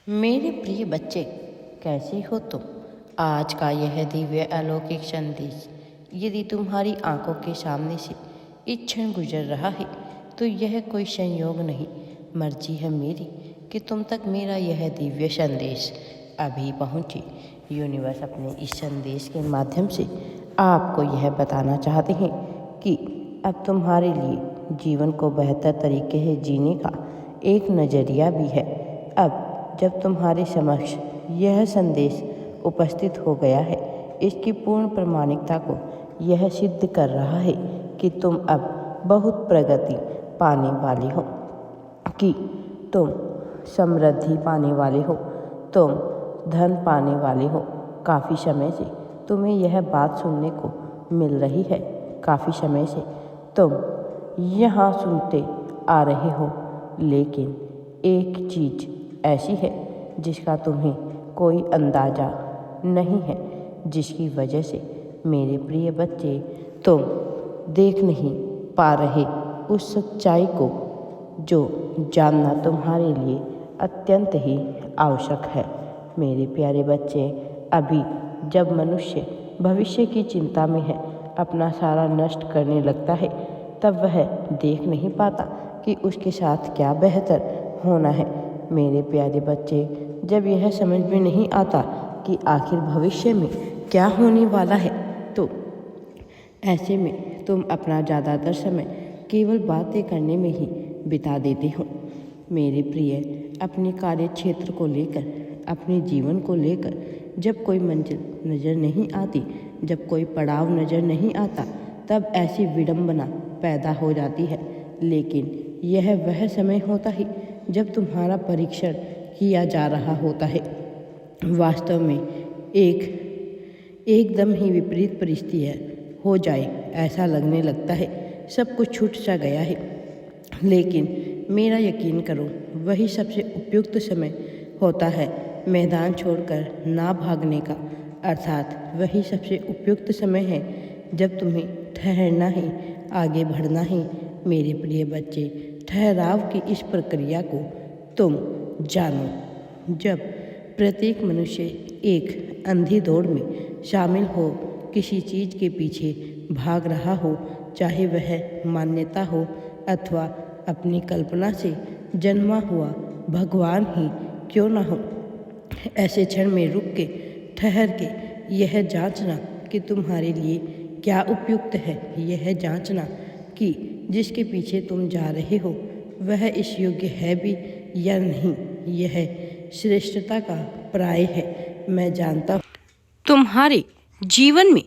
मेरे प्रिय बच्चे, कैसे हो तुम? आज का यह दिव्य अलौकिक संदेश यदि तुम्हारी आंखों के सामने से इस क्षण गुजर रहा है तो यह कोई संयोग नहीं, मर्जी है मेरी कि तुम तक मेरा यह दिव्य संदेश अभी पहुँचे। यूनिवर्स अपने इस संदेश के माध्यम से आपको यह बताना चाहते हैं कि अब तुम्हारे लिए जीवन को बेहतर तरीके से जीने का एक नज़रिया भी है। अब जब तुम्हारे समक्ष यह संदेश उपस्थित हो गया है, इसकी पूर्ण प्रामाणिकता को यह सिद्ध कर रहा है कि तुम अब बहुत प्रगति पाने वाले हो, कि तुम समृद्धि पाने वाले हो, तुम धन पाने वाले हो। काफ़ी समय से तुम्हें यह बात सुनने को मिल रही है, काफ़ी समय से तुम यहाँ सुनते आ रहे हो, लेकिन एक चीज़ ऐसी है जिसका तुम्हें कोई अंदाज़ा नहीं है, जिसकी वजह से मेरे प्रिय बच्चे तुम देख नहीं पा रहे उस सच्चाई को जो जानना तुम्हारे लिए अत्यंत ही आवश्यक है। मेरे प्यारे बच्चे, अभी जब मनुष्य भविष्य की चिंता में है, अपना सारा नष्ट करने लगता है, तब वह देख नहीं पाता कि उसके साथ क्या बेहतर होना है। मेरे प्यारे बच्चे, जब यह समझ में नहीं आता कि आखिर भविष्य में क्या होने वाला है, तो ऐसे में तुम अपना ज़्यादातर समय केवल बातें करने में ही बिता देते हो। मेरे प्रिय, अपने कार्य क्षेत्र को लेकर, अपने जीवन को लेकर जब कोई मंजिल नज़र नहीं आती, जब कोई पड़ाव नज़र नहीं आता, तब ऐसी विडंबना पैदा हो जाती है। लेकिन यह वह समय होता है जब तुम्हारा परीक्षण किया जा रहा होता है। वास्तव में एकदम ही विपरीत परिस्थितियाँ हो जाए ऐसा लगने लगता है, सब कुछ छूट सा गया है। लेकिन मेरा यकीन करो, वही सबसे उपयुक्त समय होता है मैदान छोड़कर ना भागने का, अर्थात वही सबसे उपयुक्त समय है जब तुम्हें ठहरना है, आगे बढ़ना है। मेरे प्रिय बच्चे, ठहराव की इस प्रक्रिया को तुम जानो। जब प्रत्येक मनुष्य एक अंधी दौड़ में शामिल हो, किसी चीज़ के पीछे भाग रहा हो, चाहे वह मान्यता हो अथवा अपनी कल्पना से जन्मा हुआ भगवान ही क्यों ना हो, ऐसे क्षण में रुक के, ठहर के यह जांचना कि तुम्हारे लिए क्या उपयुक्त है, यह जांचना कि जिसके पीछे तुम जा रहे हो वह इस योग्य है भी या नहीं, यह श्रेष्ठता का पर्याय है। मैं जानता हूँ तुम्हारे जीवन में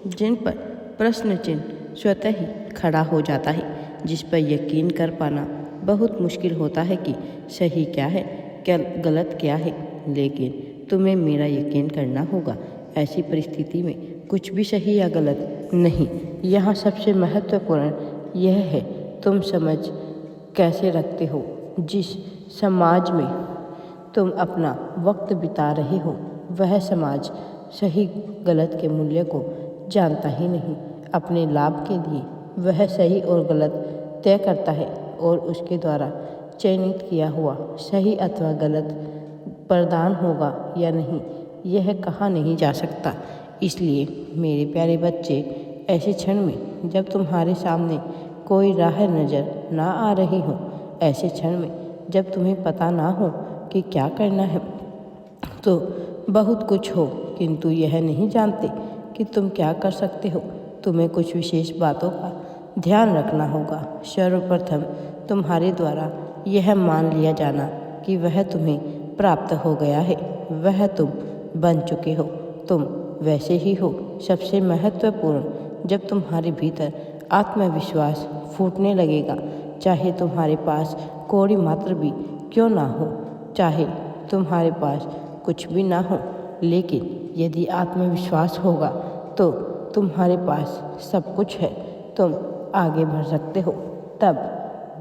जिन पर प्रश्न चिन्ह स्वतः ही खड़ा हो जाता है, जिस पर यकीन कर पाना बहुत मुश्किल होता है कि सही क्या है, क्या गलत क्या है, लेकिन तुम्हें मेरा यकीन करना होगा। ऐसी परिस्थिति में कुछ भी सही या गलत नहीं। यहाँ सबसे महत्वपूर्ण यह है तुम समझ कैसे रखते हो। जिस समाज में तुम अपना वक्त बिता रहे हो, वह समाज सही गलत के मूल्य को जानता ही नहीं। अपने लाभ के लिए वह सही और गलत तय करता है और उसके द्वारा चयनित किया हुआ सही अथवा गलत प्रदान होगा या नहीं, यह कहा नहीं जा सकता। इसलिए मेरे प्यारे बच्चे, ऐसे क्षण में जब तुम्हारे सामने कोई राह नज़र ना आ रही हो, ऐसे क्षण में जब तुम्हें पता ना हो कि क्या करना है, तो बहुत कुछ हो किंतु यह नहीं जानते कि तुम क्या कर सकते हो, तुम्हें कुछ विशेष बातों का ध्यान रखना होगा। सर्वप्रथम तुम्हारे द्वारा यह मान लिया जाना कि वह तुम्हें प्राप्त हो गया है, वह तुम बन चुके हो, तुम वैसे ही हो। सबसे महत्वपूर्ण, जब तुम्हारे भीतर आत्मविश्वास फूटने लगेगा, चाहे तुम्हारे पास कोई मात्र भी क्यों ना हो, चाहे तुम्हारे पास कुछ भी ना हो, लेकिन यदि आत्मविश्वास होगा तो तुम्हारे पास सब कुछ है, तुम आगे बढ़ सकते हो। तब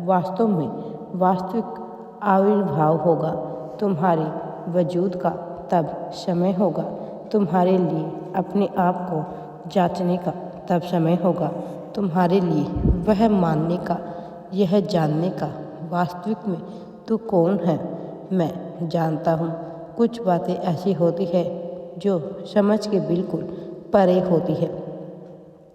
वास्तव में वास्तविक आविर्भाव होगा तुम्हारे वजूद का, तब समय होगा तुम्हारे लिए अपने आप को जांचने का, तब समय होगा तुम्हारे लिए वह मानने का, यह जानने का वास्तविक में तू कौन है? मैं जानता हूँ कुछ बातें ऐसी होती है जो समझ के बिल्कुल परे होती है,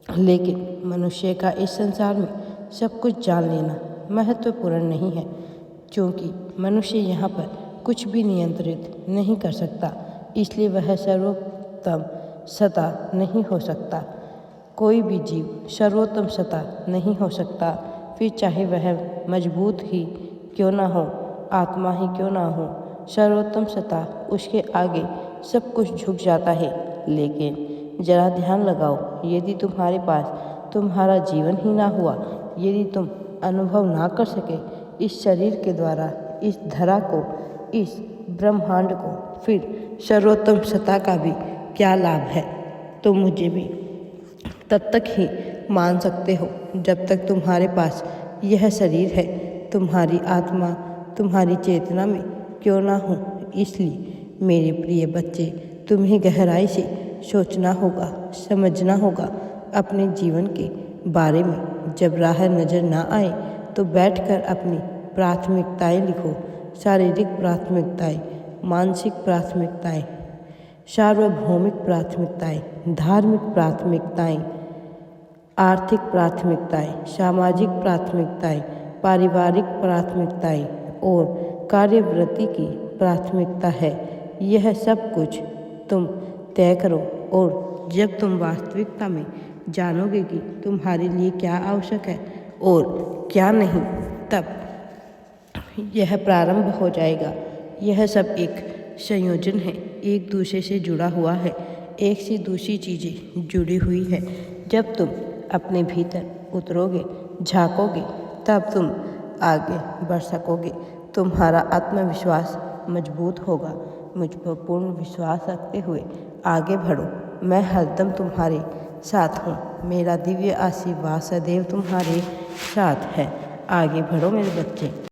लेकिन मनुष्य का इस संसार में सब कुछ जान लेना महत्वपूर्ण नहीं है, क्योंकि मनुष्य यहाँ पर कुछ भी नियंत्रित नहीं कर सकता, इसलिए वह सर्वोत्तम सत्ता नहीं हो सकता। कोई भी जीव सर्वोत्तम सत्ता नहीं हो सकता, फिर चाहे वह मजबूत ही क्यों ना हो, आत्मा ही क्यों ना हो। सर्वोत्तम सत्ता उसके आगे सब कुछ झुक जाता है। लेकिन जरा ध्यान लगाओ, यदि तुम्हारे पास तुम्हारा जीवन ही ना हुआ, यदि तुम अनुभव ना कर सके इस शरीर के द्वारा इस धरा को, इस ब्रह्मांड को, फिर सर्वोत्तम सत्ता का भी क्या लाभ है? तुम मुझे भी तब तक ही मान सकते हो जब तक तुम्हारे पास यह शरीर है, तुम्हारी आत्मा तुम्हारी चेतना में क्यों ना हो। इसलिए मेरे प्रिय बच्चे, तुम्हें गहराई से सोचना होगा, समझना होगा अपने जीवन के बारे में। जब राह नज़र ना आए तो बैठकर अपनी प्राथमिकताएं लिखो, शारीरिक प्राथमिकताएं, मानसिक प्राथमिकताएं, सार्वभौमिक प्राथमिकताएं, धार्मिक प्राथमिकताएं, आर्थिक प्राथमिकताएं, सामाजिक प्राथमिकताएं, पारिवारिक प्राथमिकताएं और कार्यवृत्ति की प्राथमिकता है। यह सब कुछ तुम तय करो, और जब तुम वास्तविकता में जानोगे कि तुम्हारे लिए क्या आवश्यक है और क्या नहीं, तब यह प्रारंभ हो जाएगा। यह सब एक संयोजन है, एक दूसरे से जुड़ा हुआ है, एक से दूसरी चीज़ें जुड़ी हुई है। जब तुम अपने भीतर उतरोगे, झांकोगे, तब तुम आगे बढ़ सकोगे। तुम्हारा आत्मविश्वास मजबूत होगा। मुझ पर पूर्ण विश्वास रखते हुए आगे बढ़ो। मैं हरदम तुम्हारे साथ हूँ। मेरा दिव्य आशीर्वाद सदैव तुम्हारे साथ है। आगे बढ़ो मेरे बच्चे।